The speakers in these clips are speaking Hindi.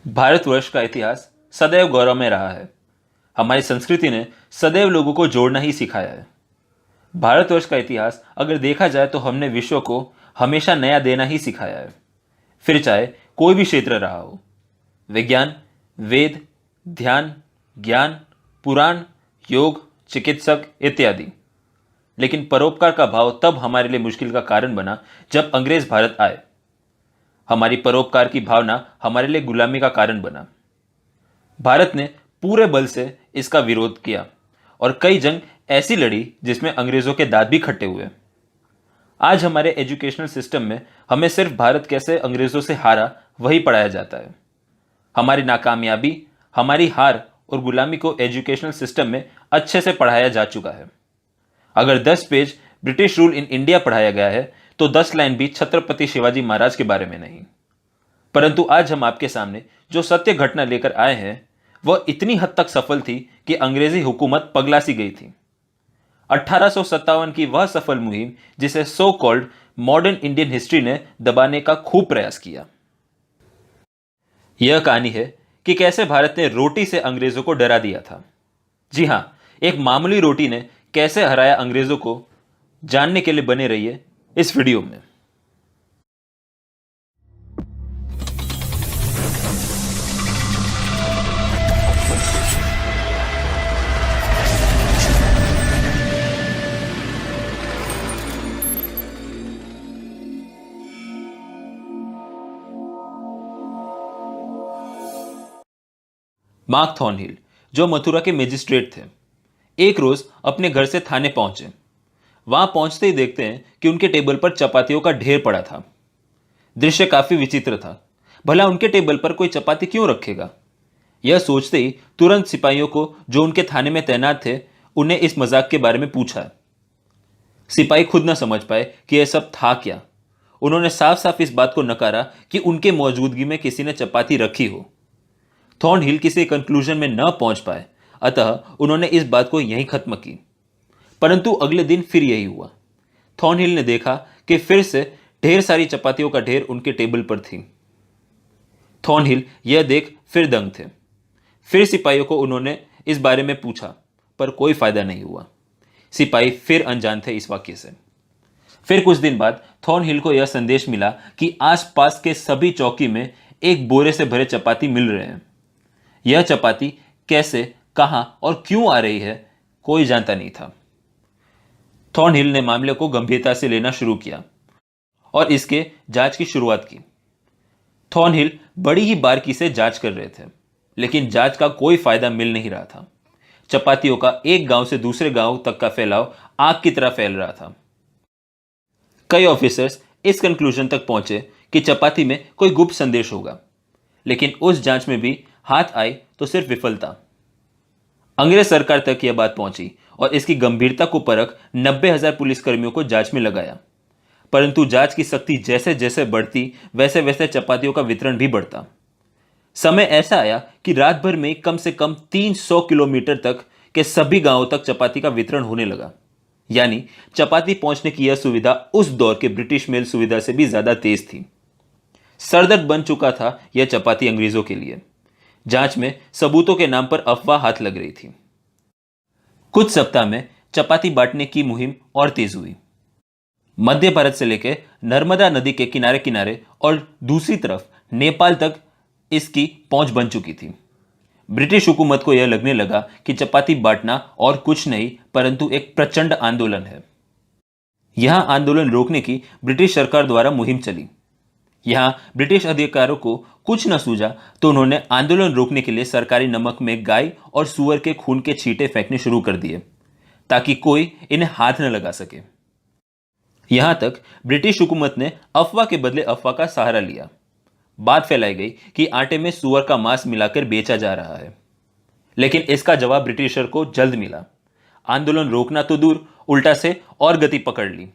भारतवर्ष का इतिहास सदैव गौरव में रहा है। हमारी संस्कृति ने सदैव लोगों को जोड़ना ही सिखाया है। भारतवर्ष का इतिहास अगर देखा जाए तो हमने विश्व को हमेशा नया देना ही सिखाया है, फिर चाहे कोई भी क्षेत्र रहा हो। विज्ञान, वेद, ध्यान, ज्ञान, पुराण, योग, चिकित्सक इत्यादि। लेकिन परोपकार का भाव तब हमारे लिए मुश्किल का कारण बना जब अंग्रेज भारत आए। हमारी परोपकार की भावना हमारे लिए गुलामी का कारण बना। भारत ने पूरे बल से इसका विरोध किया और कई जंग ऐसी लड़ी जिसमें अंग्रेजों के दांत भी खट्टे हुए। आज हमारे एजुकेशनल सिस्टम में हमें सिर्फ भारत कैसे अंग्रेजों से हारा वही पढ़ाया जाता है। हमारी नाकामयाबी, हमारी हार और गुलामी को एजुकेशनल सिस्टम में अच्छे से पढ़ाया जा चुका है। अगर 10 page British rule in India पढ़ाया गया है तो 10 लाइन भी छत्रपति शिवाजी महाराज के बारे में नहीं। परंतु आज हम आपके सामने जो सत्य घटना लेकर आए हैं वह इतनी हद तक सफल थी कि अंग्रेजी हुकूमत पगला सी गई थी। 1857 की वह सफल मुहिम जिसे so called modern Indian history ने दबाने का खूब प्रयास किया। यह कहानी है कि कैसे भारत ने रोटी से अंग्रेजों को डरा दिया था। जी हां, एक मामूली रोटी ने कैसे हराया अंग्रेजों को, जानने के लिए बने रहिए इस वीडियो में। मार्क थॉर्नहिल, जो मथुरा के मजिस्ट्रेट थे, एक रोज अपने घर से थाने पहुंचे। वहां पहुंचते ही देखते हैं कि उनके टेबल पर चपातियों का ढेर पड़ा था। दृश्य काफी विचित्र था। भला उनके टेबल पर कोई चपाती क्यों रखेगा? यह सोचते ही तुरंत सिपाहियों को जो उनके थाने में तैनात थे उन्हें इस मजाक के बारे में पूछा। सिपाही खुद न समझ पाए कि यह सब था क्या। उन्होंने साफ साफ इस बात को नकारा कि उनके मौजूदगी में किसी ने चपाती रखी हो। थॉर्नहिल किसी कंक्लूजन में न पहुंच पाए, अतः उन्होंने इस बात को यहीं खत्म की। परंतु अगले दिन फिर यही हुआ। थॉर्नहिल ने देखा कि फिर से ढेर सारी चपातियों का ढेर उनके टेबल पर थी। थॉर्नहिल यह देख फिर दंग थे। फिर सिपाहियों को उन्होंने इस बारे में पूछा, पर कोई फायदा नहीं हुआ। सिपाही फिर अनजान थे इस वाक्य से। फिर कुछ दिन बाद थॉर्नहिल को यह संदेश मिला कि आसपास के सभी चौकी में एक बोरे से भरे चपाती मिल रहे हैं। यह चपाती कैसे, कहां और क्यों आ रही है कोई जानता नहीं था। थॉर्नहिल ने मामले को गंभीरता से लेना शुरू किया और इसके जांच की शुरुआत की। थॉर्नहिल बड़ी ही बारीकी से जांच कर रहे थे, लेकिन जांच का कोई फायदा मिल नहीं रहा था। चपातियों का एक गांव से दूसरे गांव तक का फैलाव आग की तरह फैल रहा था। कई ऑफिसर्स इस कंक्लूजन तक पहुंचे कि चपाती में कोई गुप्त संदेश होगा, लेकिन उस जांच में भी हाथ आई तो सिर्फ विफलता। अंग्रेज सरकार तक यह बात पहुंची और इसकी गंभीरता को परख 90,000 पुलिसकर्मियों को जांच में लगाया। परंतु जांच की सख्ती जैसे जैसे बढ़ती वैसे वैसे चपातियों का वितरण भी बढ़ता। समय ऐसा आया कि रात भर में कम से कम 300 किलोमीटर तक के सभी गांवों तक चपाती का वितरण होने लगा। यानी चपाती पहुंचने की यह सुविधा उस दौर के ब्रिटिश मेल सुविधा से भी ज्यादा तेज थी। सरदर्द बन चुका था यह चपाती अंग्रेजों के लिए। जांच में सबूतों के नाम पर अफवाह हाथ लग रही थी। कुछ सप्ताह में चपाती बांटने की मुहिम और तेज हुई। मध्य भारत से लेकर नर्मदा नदी के किनारे किनारे और दूसरी तरफ नेपाल तक इसकी पहुंच बन चुकी थी। ब्रिटिश हुकूमत को यह लगने लगा कि चपाती बांटना और कुछ नहीं परंतु एक प्रचंड आंदोलन है। यहां आंदोलन रोकने की ब्रिटिश सरकार द्वारा मुहिम चली। यहां ब्रिटिश अधिकारियों को कुछ न सूझा तो उन्होंने आंदोलन रोकने के लिए सरकारी नमक में गाय और सुअर के खून के छींटे फेंकने शुरू कर दिए ताकि कोई इन्हें हाथ न लगा सके। यहां तक ब्रिटिश हुकूमत ने अफवाह के बदले अफवाह का सहारा लिया। बात फैलाई गई कि आटे में सुअर का मांस मिलाकर बेचा जा रहा है, लेकिन इसका जवाब ब्रिटिशर को जल्द मिला। आंदोलन रोकना तो दूर, उल्टा से और गति पकड़ ली।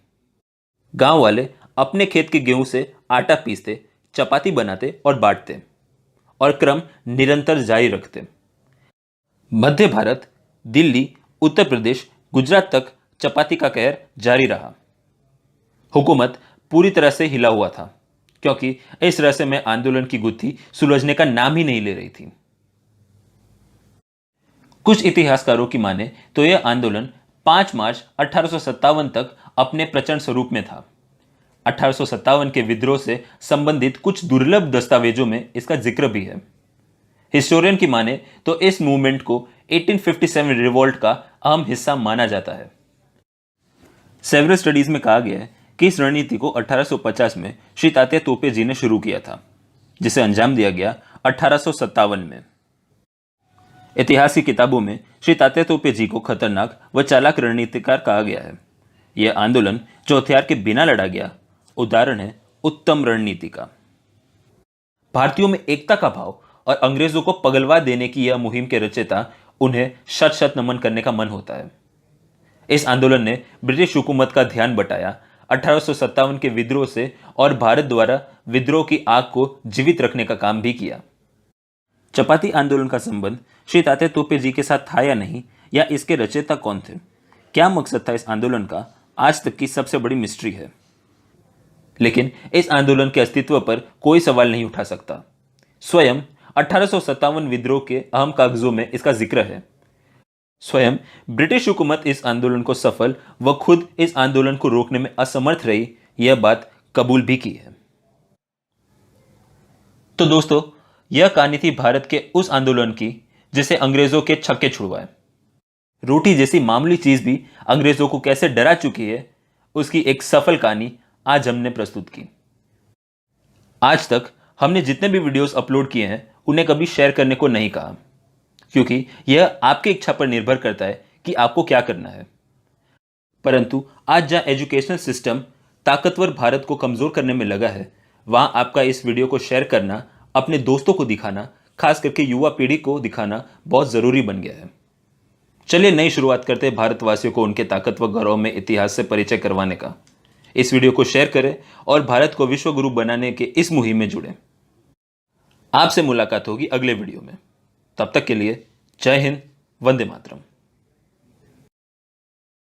गांव वाले अपने खेत के गेहूं से आटा पीसते, चपाती बनाते और बांटते, और क्रम निरंतर जारी रखते। मध्य भारत, दिल्ली, उत्तर प्रदेश, गुजरात तक चपाती का कहर जारी रहा। हुकूमत पूरी तरह से हिला हुआ था। क्योंकि इस रहस्यमय आंदोलन की गुत्थी सुलझने का नाम ही नहीं ले रही थी। कुछ इतिहासकारों की माने तो यह आंदोलन 5 मार्च 1857 तक अपने प्रचंड स्वरूप में था। 1857 के विद्रोह से संबंधित कुछ दुर्लभ दस्तावेजों में इसका जिक्र भी है। हिस्टोरियन की माने तो इस मूवमेंट को 1857 रिवोल्ट का अहम हिस्सा माना जाता है। सेवरल स्टडीज में कहा गया है कि इस रणनीति को 1850 में श्री तात्या तोपे जी ने शुरू किया था, जिसे अंजाम दिया गया 1857 में। इतिहास की किताबों में श्री तात्या तोपे जी को खतरनाक व चालाक रणनीतिकार कहा गया है। यह आंदोलन जो हथियार के बिना लड़ा गया, उदाहरण है उत्तम रणनीति का। भारतीयों में एकता का भाव और अंग्रेजों को पगलवा देने की यह मुहिम के रचयिता उन्हें शत शत नमन करने का मन होता है। इस आंदोलन ने ब्रिटिश हुकूमत का ध्यान बटाया 1857 के विद्रोह से और भारत द्वारा विद्रोह की आग को जीवित रखने का काम भी किया। चपाती आंदोलन का संबंध श्री तात्या तोपे जी के साथ था या नहीं, या इसके रचयिता कौन थे, क्या मकसद था इस आंदोलन का, आज तक की सबसे बड़ी मिस्ट्री है। लेकिन इस आंदोलन के अस्तित्व पर कोई सवाल नहीं उठा सकता। स्वयं 1857 विद्रोह के अहम कागजों में इसका जिक्र है। स्वयं ब्रिटिश हुकूमत इस आंदोलन को सफल व खुद इस आंदोलन को रोकने में असमर्थ रही, यह बात कबूल भी की है। तो दोस्तों, यह कहानी थी भारत के उस आंदोलन की जिसे अंग्रेजों के छक्के छुड़वाए। रोटी जैसी मामूली चीज भी अंग्रेजों को कैसे डरा चुकी है, उसकी एक सफल कहानी आज हमने प्रस्तुत की। आज तक हमने जितने भी वीडियोस अपलोड किए हैं उन्हें कभी शेयर करने को नहीं कहा, क्योंकि यह आपकी इच्छा पर निर्भर करता है कि आपको क्या करना है। परंतु आज जहां एजुकेशनल सिस्टम ताकतवर भारत को कमजोर करने में लगा है, वहां आपका इस वीडियो को शेयर करना, अपने दोस्तों को दिखाना, खास करके युवा पीढ़ी को दिखाना बहुत जरूरी बन गया है। चलिए नई शुरुआत करते हैं भारतवासियों को उनके ताकतवर गौरव में इतिहास से परिचय करवाने का। इस वीडियो को शेयर करें और भारत को विश्व गुरु बनाने के इस मुहिम में जुड़ें। आपसे मुलाकात होगी अगले वीडियो में। तब तक के लिए जय हिंद, वंदे मातरम।